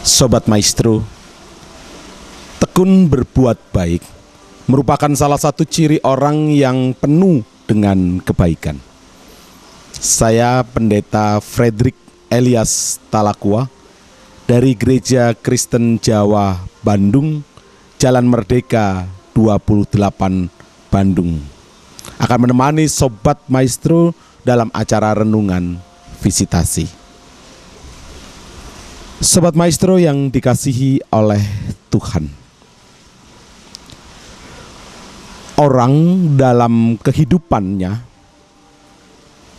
Sobat Maestro, tekun berbuat baik merupakan salah satu ciri orang yang penuh dengan kebaikan. Saya Pendeta Frederick Elias Talakua dari Gereja Kristen Jawa Bandung, Jalan Merdeka 28 Bandung, akan menemani Sobat Maestro dalam acara renungan visitasi. Sobat Maestro yang dikasihi oleh Tuhan, orang dalam kehidupannya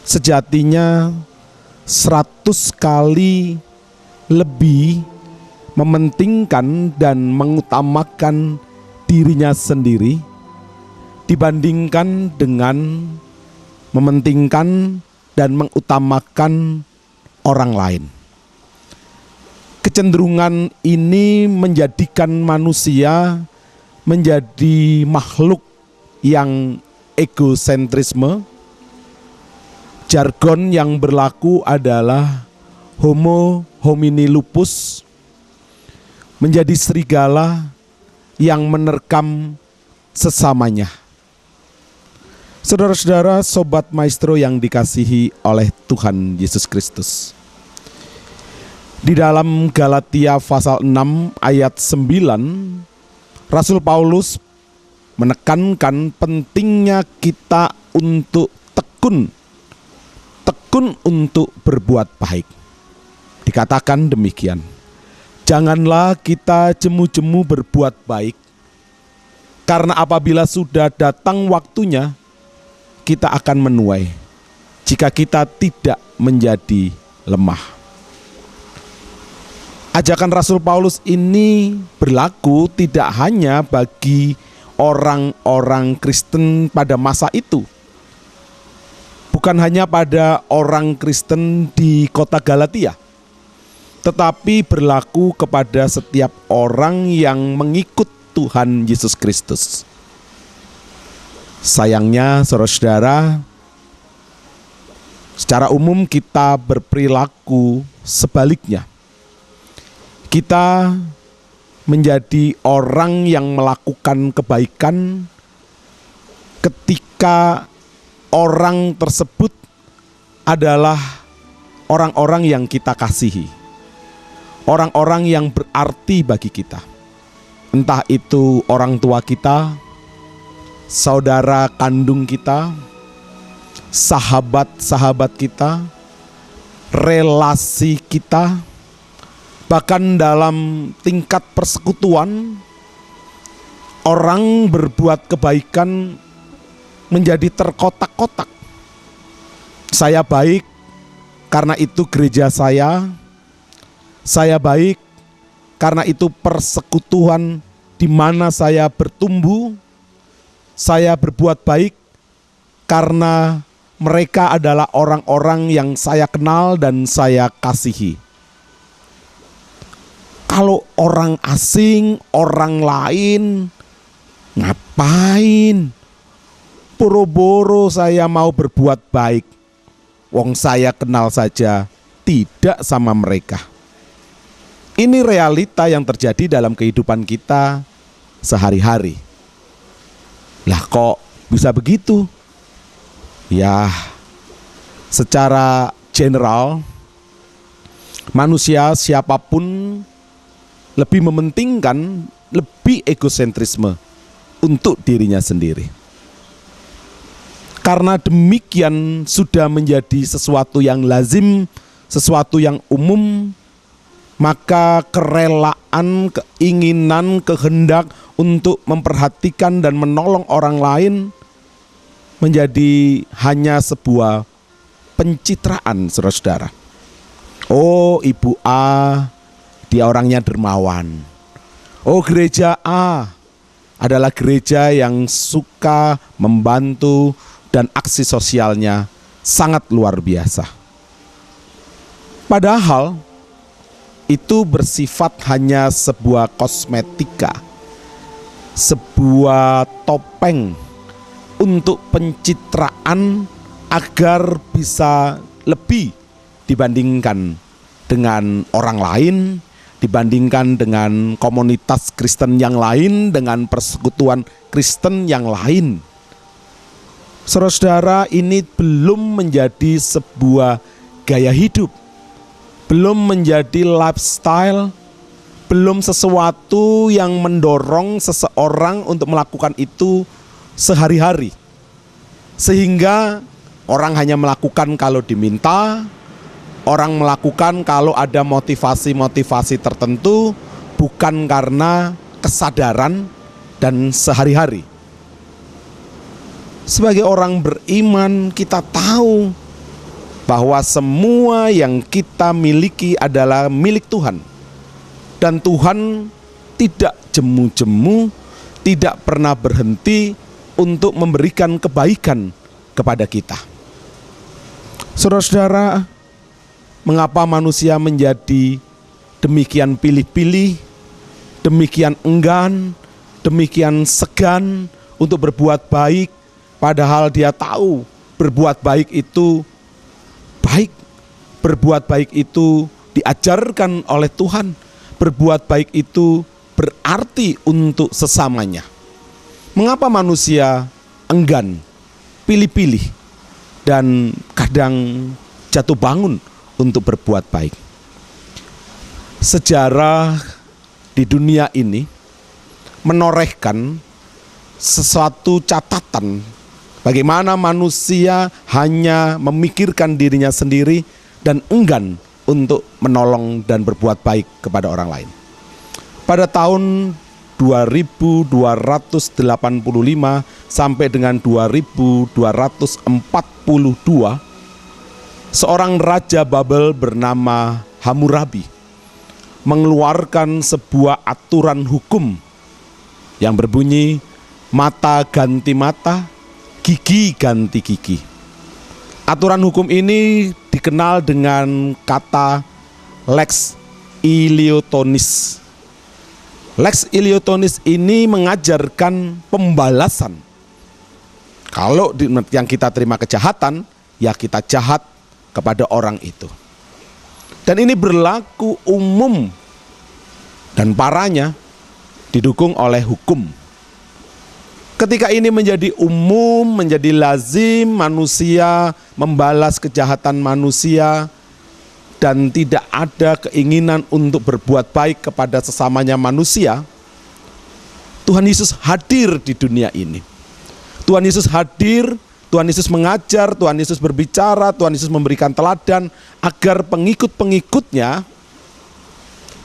sejatinya 100 kali lebih mementingkan dan mengutamakan dirinya sendiri dibandingkan dengan mementingkan dan mengutamakan orang lain. Kecenderungan ini menjadikan manusia menjadi makhluk yang egosentrisme. Jargon yang berlaku adalah homo homini lupus, menjadi serigala yang menerkam sesamanya. Saudara-saudara, Sobat Maestro yang dikasihi oleh Tuhan Yesus Kristus, di dalam Galatia pasal 6 ayat 9, Rasul Paulus menekankan pentingnya kita untuk tekun untuk berbuat baik. Dikatakan demikian, janganlah kita jemu-jemu berbuat baik, karena apabila sudah datang waktunya, kita akan menuai jika kita tidak menjadi lemah. Ajakan Rasul Paulus ini berlaku tidak hanya bagi orang-orang Kristen pada masa itu, bukan hanya pada orang Kristen di kota Galatia, tetapi berlaku kepada setiap orang yang mengikut Tuhan Yesus Kristus. Sayangnya, saudara-saudara, secara umum kita berperilaku sebaliknya. Kita menjadi orang yang melakukan kebaikan ketika orang tersebut adalah orang-orang yang kita kasihi, orang-orang yang berarti bagi kita. Entah itu orang tua kita, saudara kandung kita, sahabat-sahabat kita, relasi kita, bahkan dalam tingkat persekutuan, orang berbuat kebaikan menjadi terkotak-kotak. Saya baik, karena itu gereja saya baik, karena itu persekutuan di mana saya bertumbuh, saya berbuat baik karena mereka adalah orang-orang yang saya kenal dan saya kasihi. Kalau orang asing, orang lain, ngapain? Boro-boro saya mau berbuat baik. Wong saya kenal saja tidak sama mereka. Ini realita yang terjadi dalam kehidupan kita sehari-hari. Lah kok bisa begitu? Ya, secara general, manusia siapapun lebih mementingkan, lebih egosentrisme untuk dirinya sendiri. Karena demikian sudah menjadi sesuatu yang lazim, sesuatu yang umum, maka kerelaan, keinginan, kehendak untuk memperhatikan dan menolong orang lain menjadi hanya sebuah pencitraan, saudara-saudara. Oh, Ibu A, dia orangnya dermawan. Oh, gereja A adalah gereja yang suka membantu dan aksi sosialnya sangat luar biasa. Padahal itu bersifat hanya sebuah kosmetika, sebuah topeng untuk pencitraan agar bisa lebih dibandingkan dengan orang lain, dibandingkan dengan komunitas Kristen yang lain, dengan persekutuan Kristen yang lain. Saudara-saudara, ini belum menjadi sebuah gaya hidup, belum menjadi lifestyle, belum sesuatu yang mendorong seseorang untuk melakukan itu sehari-hari. Sehingga orang hanya melakukan kalau diminta, orang melakukan kalau ada motivasi-motivasi tertentu, bukan karena kesadaran dan sehari-hari. Sebagai orang beriman, kita tahu bahwa semua yang kita miliki adalah milik Tuhan. Dan Tuhan tidak jemu-jemu, tidak pernah berhenti untuk memberikan kebaikan kepada kita. Saudara-saudara, mengapa manusia menjadi demikian pilih-pilih, demikian enggan, demikian segan untuk berbuat baik, padahal dia tahu berbuat baik itu baik, berbuat baik itu diajarkan oleh Tuhan, berbuat baik itu berarti untuk sesamanya. Mengapa manusia enggan, pilih-pilih, dan kadang jatuh bangun untuk berbuat baik? Sejarah di dunia ini menorehkan sesuatu catatan bagaimana manusia hanya memikirkan dirinya sendiri dan enggan untuk menolong dan berbuat baik kepada orang lain. Pada tahun 2285 sampai dengan 2242, seorang raja Babel bernama Hammurabi mengeluarkan sebuah aturan hukum yang berbunyi mata ganti mata, gigi ganti gigi. Aturan hukum ini dikenal dengan kata Lex Iliotonis. Lex Iliotonis ini mengajarkan pembalasan. Kalau yang kita terima kejahatan, ya kita jahat kepada orang itu. Dan ini berlaku umum dan parahnya didukung oleh hukum. Ketika ini menjadi umum, menjadi lazim, manusia membalas kejahatan manusia dan tidak ada keinginan untuk berbuat baik kepada sesamanya manusia, Tuhan Yesus hadir di dunia ini. Tuhan Yesus hadir, Tuhan Yesus mengajar, Tuhan Yesus berbicara, Tuhan Yesus memberikan teladan agar pengikut-pengikutnya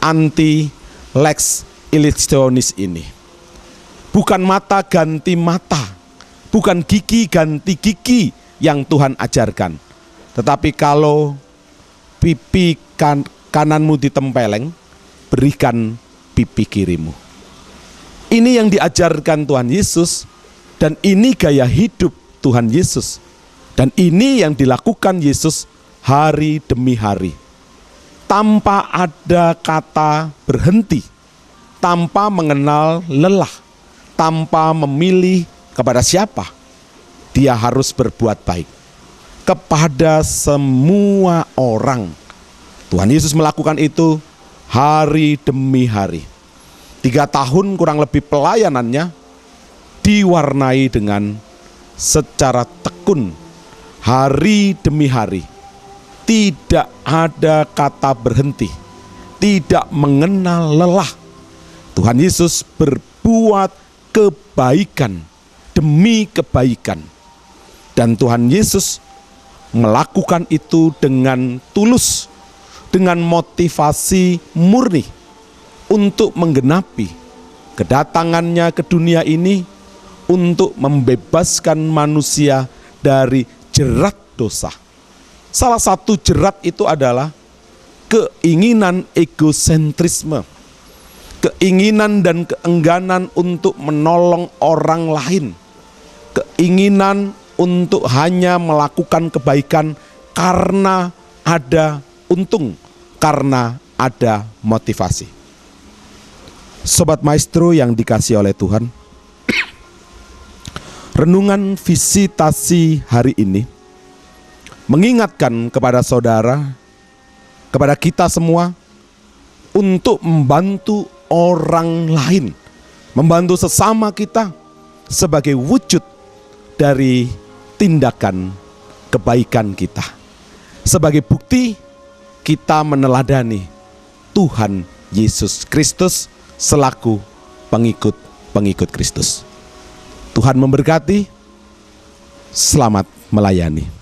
anti Lex Iliotonis ini. Bukan mata ganti mata, bukan gigi ganti gigi yang Tuhan ajarkan. Tetapi kalau pipi kananmu ditempeleng, berikan pipi kirimu. Ini yang diajarkan Tuhan Yesus, dan ini gaya hidup Tuhan Yesus. Dan ini yang dilakukan Yesus hari demi hari. Tanpa ada kata berhenti, tanpa mengenal lelah, tanpa memilih kepada siapa, dia harus berbuat baik kepada semua orang. Tuhan Yesus melakukan itu hari demi hari. 3 tahun kurang lebih pelayanannya diwarnai dengan secara tekun, hari demi hari. Tidak ada kata berhenti, tidak mengenal lelah. Tuhan Yesus berbuat kebaikan demi kebaikan. Dan Tuhan Yesus melakukan itu dengan tulus, dengan motivasi murni untuk menggenapi kedatangannya ke dunia ini untuk membebaskan manusia dari jerat dosa. Salah satu jerat itu adalah keinginan egosentrisme, keinginan dan keengganan untuk menolong orang lain, keinginan untuk hanya melakukan kebaikan karena ada untung, karena ada motivasi. Sobat Maestro yang dikasihi oleh Tuhan, renungan visitasi hari ini mengingatkan kepada saudara, kepada kita semua, untuk membantu orang lain, membantu sesama kita sebagai wujud dari tindakan kebaikan kita. Sebagai bukti kita meneladani Tuhan Yesus Kristus selaku pengikut-pengikut Kristus. Tuhan memberkati, selamat melayani.